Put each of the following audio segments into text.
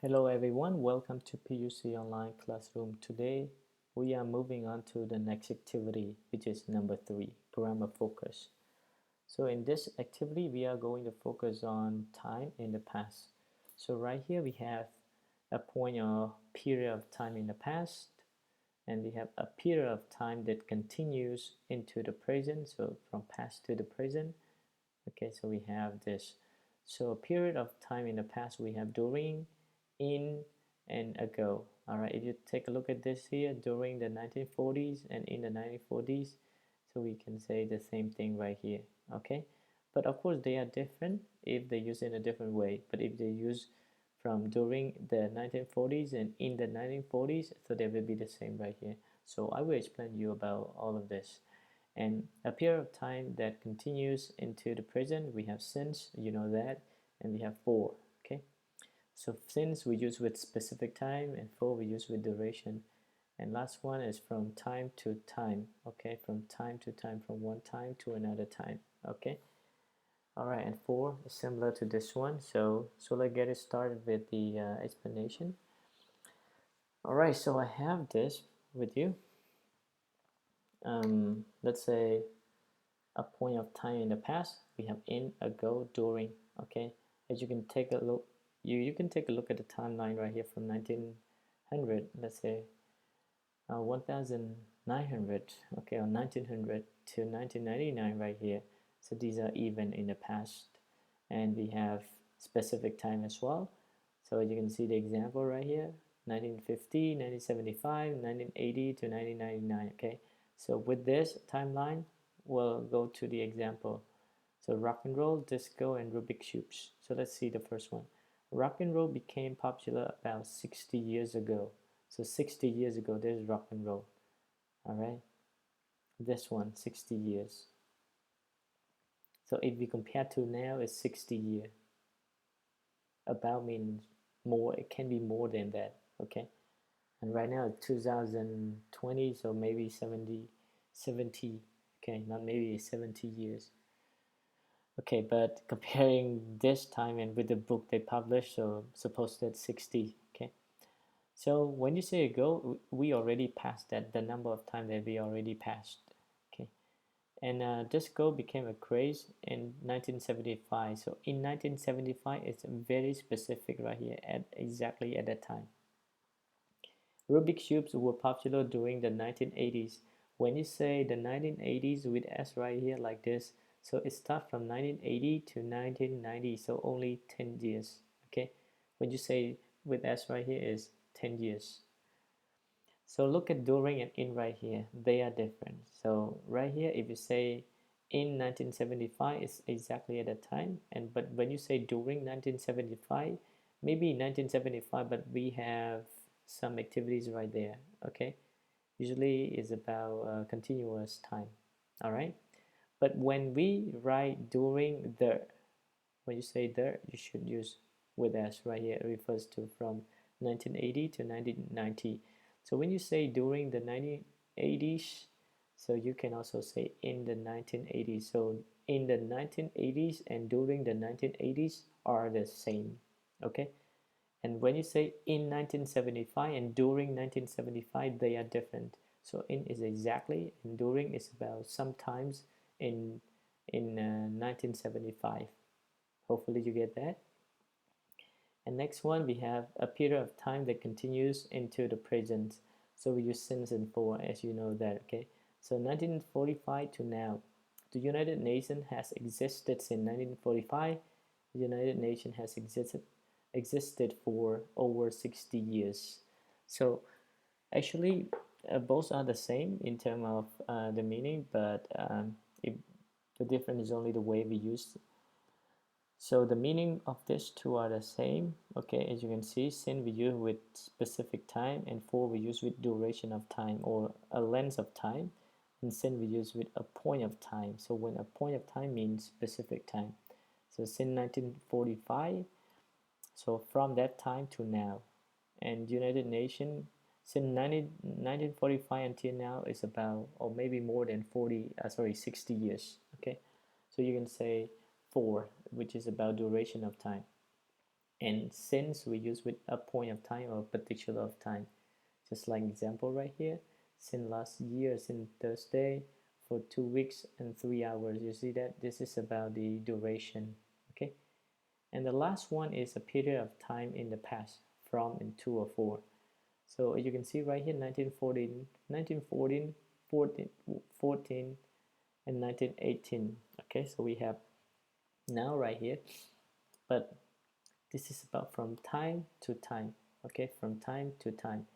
Hello everyone, welcome to PUC Online Classroom. Today we are moving on to the next activity, which is number 3, grammar focus. So in this activity we are going to focus on time in the past. So right here we have a point or period of time in the past, and we have a period of time that continues into the present, so from past to the present. Okay, so we have this. So a period of time in the past we have during, in, and ago. All right, if you take a look at this here, during the 1940s and in the 1940s, so we can say the same thing right here. Okay, but of course they are different if they use in a different way. But if they use from during the 1940s and in the 1940s, so they will be the same right here. So I will explain you about all of this. And a period of time that continues into the present, we have since, you know that, and we have for. Okay, so since we use with specific time, and for we use with duration. And last one is from time to time. Okay, from time to time, from one time to another time. Okay, all right, and for is similar to this one. So let's get it started with the explanation. All right, so I have this with you. Let's say a point of time in the past, we have in, ago, during. Okay, as you can take a look, you can take a look at the timeline right here from 1900, let's say 1900, okay, or 1900 to 1999 right here. So these are even in the past, and we have specific time as well. So you can see the example right here, 1950, 1975, 1980 to 1999. Okay, so with this timeline we'll go to the example. So rock and roll, disco, and Rubik's cubes. So let's see the first one. Rock and roll became popular about 60 years ago. So 60 years ago, there's rock and roll. All right. This one, 60 years. So if we compare to now, it's 60 years. About means more. It can be more than that. Okay. And right now it's 2020, so maybe 70. Okay, not maybe 70 years. Okay, but comparing this time and with the book they published, so suppose that's 60. Okay, so when you say ago, we already passed that, the number of time that we already passed. Okay, and disco became a craze in 1975. So in 1975, it's very specific right here at exactly at that time. Rubik's cubes were popular during the 1980s. When you say the 1980s with S right here like this, so it starts from 1980 to 1990, so only 10 years. Okay, when you say with S right here is 10 years. So look at during and in right here, they are different. So right here, if you say in 1975, it's exactly at that time, and but when you say during 1975, maybe 1975, but we have some activities right there. Okay, usually is about continuous time. All right, but when we write during the, when you say there, you should use with s right here. It refers to from 1980 to 1990. So when you say during the 1980s, so you can also say in the 1980s. So in the 1980s and during the 1980s are the same. Okay, and when you say in 1975 and during 1975, they are different. So in is exactly, and during is about sometimes in 1975. Hopefully you get that. And next one, we have a period of time that continues into the present. So we use since and for, as you know that. Okay, so 1945 to now. The United Nations has existed since 1945. The United Nations has existed for over 60 years. So actually, both are the same in terms of the meaning, but the difference is only the way we use. So the meaning of these two are the same. Okay, as you can see, sin we use with specific time, and for we use with duration of time or a length of time, and sin we use with a point of time. So when a point of time means specific time. So since 1945, so from that time to now. And United Nations since 1945 until now is about, or maybe more than 60 years. Okay, so you can say for, which is about duration of time. and since we use with a point of time or a particular of time. Just like example right here, since last year, since Thursday, for 2 weeks and 3 hours. You see that this is about the duration. Okay, and the last one is a period of time in the past, from, and to, or for. So you can see right here 1914, 1914, 14, 14, and 1918. Okay, so we have now right here, but this is about from time to time. Okay, from time to time.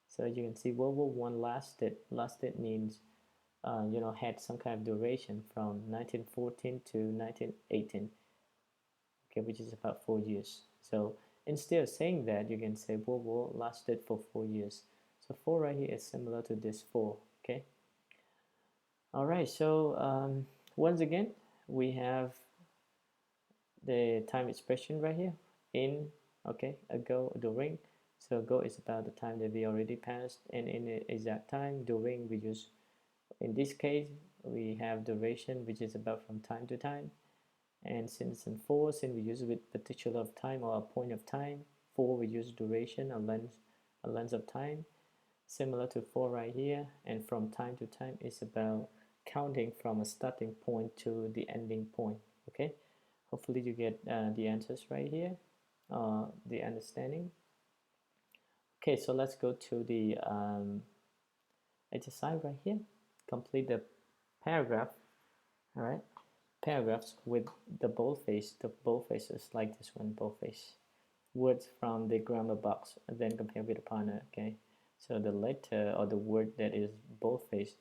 So you can see World War One lasted. Lasted means had some kind of duration from 1914 to 1918. Okay, which is about 4 years. So instead of saying that, you can say World War lasted for 4 years. So 4 right here is similar to this 4. Okay. All right. So once again, we have the time expression right here. In, okay, ago, during. So ago is about the time that we already passed, and in the exact time. During, we use, in this case, we have duration, which is about from time to time. And since and for, since we use it with particular of time or a point of time. For, we use duration, a length of time, similar to for right here. And from time to time is about counting from a starting point to the ending point. Okay, hopefully you get the answers right here, the understanding. Okay, so let's go to the exercise right here. Complete the paragraph. All right, paragraphs with the boldface. The boldface is like this one, boldface. Words from the grammar box, and then compare with a partner. Okay, so the letter or the word that is boldface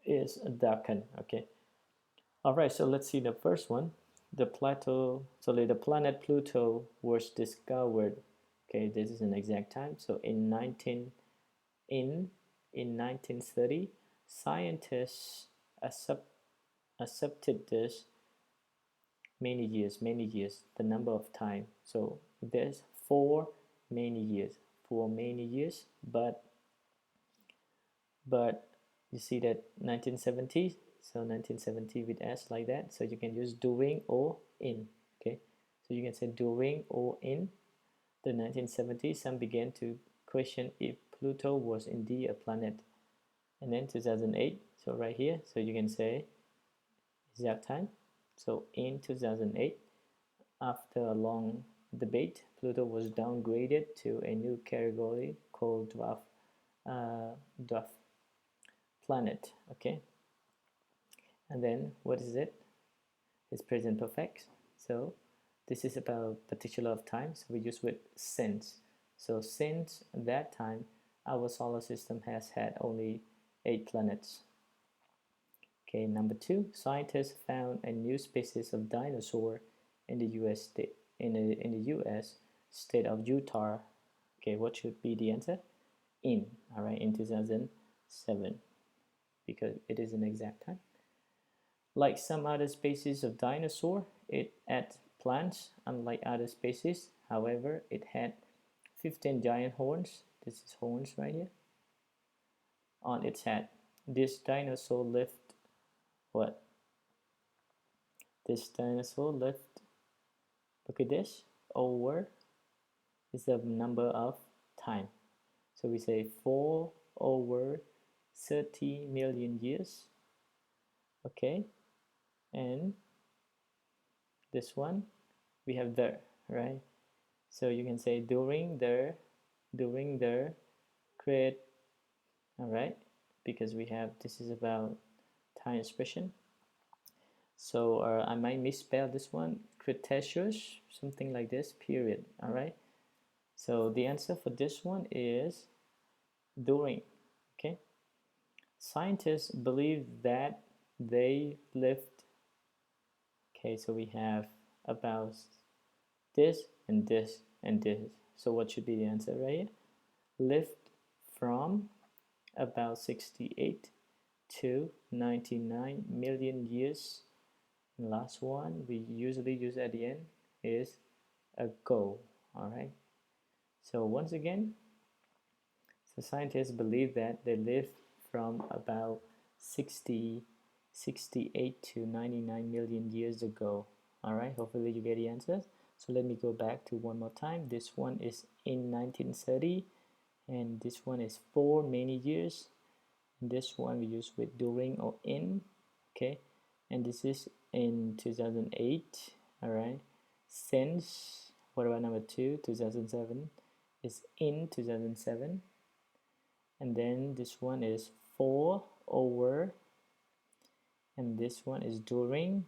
is darkened. Okay, all right. So let's see the first one. The planet Pluto was discovered. Okay, this is an exact time. So in 1930, scientists accepted this many years, the number of time. So there's for many years, but you see that 1970, so 1970 with s like that. So you can use during or in. Okay, so you can say during or in the 1970s, some began to question if Pluto was indeed a planet. And then 2008, so right here, so you can say exact time. So in 2008, after a long debate, Pluto was downgraded to a new category called dwarf planet. Okay, and then what is it? It's present perfect. So this is about particular of time. So we use with since. So since that time, our solar system has had only 8 planets. Okay, number 2, scientists found a new species of dinosaur in the U.S. state in the U.S. state of Utah. Okay, what should be the answer? In, all right, in 2007, because it is an exact time. Like some other species of dinosaur, it ate plants, unlike other species. However, it had 15 giant horns. This is horns right here on its head. This dinosaur lived what? This dinosaur lived, look at this, over is the number of time. So we say 4 over 30 million years. Okay, and this one we have the, right? So you can say during the create, all right, because we have, this is about time expression. So I might misspell this one, Cretaceous, something like this, period. All right, so the answer for this one is during. Okay, scientists believe that they lived. Okay, so we have about this and this and this. So what should be the answer right here? Lived from about 68 to 99 million years. And last one we usually use at the end is ago. All right, so once again, so scientists believe that they lived from about 68 to 99 million years ago. All right, hopefully you get the answers. So let me go back to one more time. This one is in 1930, and this one is for many years. And this one we use with during or in, okay? And this is in 2008, all right? Since, what about number 2, 2007, is in 2007. And then this one is for, over, and this one is during,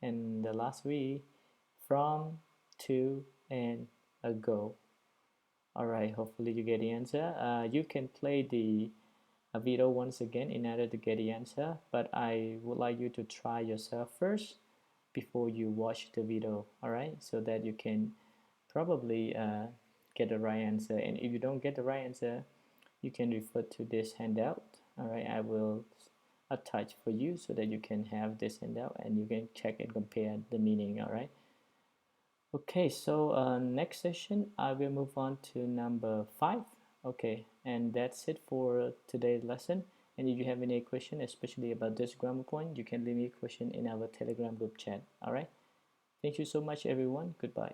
and the last we, from, to, and ago. All right, hopefully you get the answer. You can play the video once again in order to get the answer, but I would like you to try yourself first before you watch the video, all right, so that you can probably get the right answer. And if you don't get the right answer, you can refer to this handout, all right. I will attach for you so that you can have this handout and you can check and compare the meaning, all right. Okay, so next session I will move on to number 5. Okay, and that's it for today's lesson. And if you have any question, especially about this grammar point, you can leave me a question in our Telegram group chat. All right. Thank you so much, everyone. Goodbye.